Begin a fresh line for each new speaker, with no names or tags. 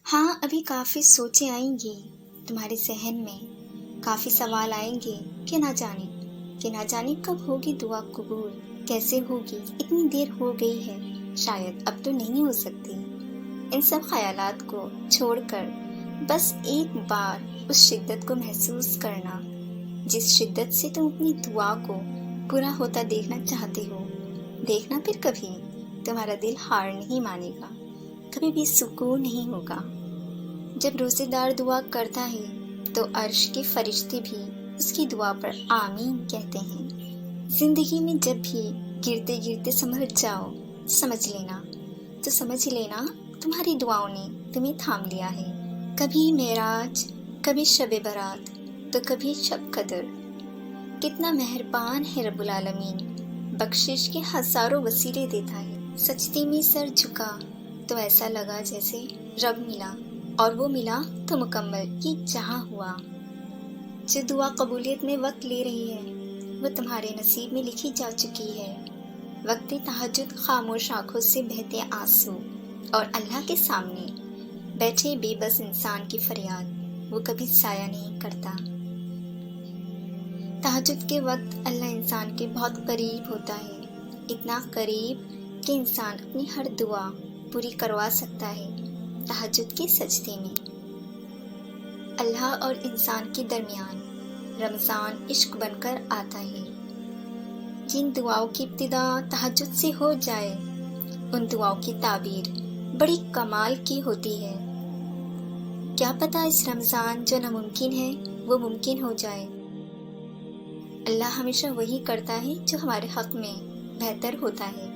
ہاں، ابھی کافی سوچیں آئیں گی تمہارے ذہن میں، کافی سوال آئیں گے کہ نہ جانے کب ہوگی دعا قبول، کیسے ہوگی، اتنی دیر ہو گئی ہے، شاید اب تو نہیں ہو سکتی۔ ان سب خیالات کو چھوڑ کر بس ایک بار اس شدت کو محسوس کرنا جس شدت سے تم اپنی دعا کو پورا ہوتا دیکھنا چاہتے ہو۔ دیکھنا پھر کبھی تمہارا دل ہار نہیں مانے گا، کبھی بھی سکون نہیں ہوگا۔ جب روزے دار دعا کرتا ہے تو عرش کے فرشتے بھی اس کی دعا پر آمین کہتے ہیں۔ زندگی میں جب بھی گرتے گرتے سنبھل جاؤ، سمجھ لینا تمہاری دعاؤں نے تمہیں تھام لیا ہے۔ کبھی معراج، کبھی شب برات، تو کبھی شب قدر۔ کتنا مہربان ہے رب العالمین، بخشش کے ہزاروں وسیلے دیتا ہے۔ سجدے میں سر جھکا تو ایسا لگا جیسے رب ملا، اور وہ ملا تو مکمل، یہ جہاں ہوا۔ جو دعا قبولیت میں وقت لے رہی ہے وہ تمہارے نصیب میں لکھی جا چکی ہے۔ وقت تہجد خاموش آنکھوں سے بہتے آنسو اور اللہ کے سامنے بیٹھے بے بس انسان کی فریاد وہ کبھی ضائع نہیں کرتا۔ تہجد کے وقت اللہ انسان کے بہت قریب ہوتا ہے، اتنا قریب کہ انسان اپنی ہر دعا پوری کروا سکتا ہے تہجد کے سجدے میں۔ اللہ اور انسان کے درمیان رمضان عشق بن کر آتا ہے۔ جن دعاؤں کی ابتدا تہجد سے ہو جائے ان دعاؤں کی تعبیر بڑی کمال کی ہوتی ہے۔ کیا پتہ اس رمضان جو ناممکن ہے وہ ممکن ہو جائے۔ اللہ ہمیشہ وہی کرتا ہے جو ہمارے حق میں بہتر ہوتا ہے۔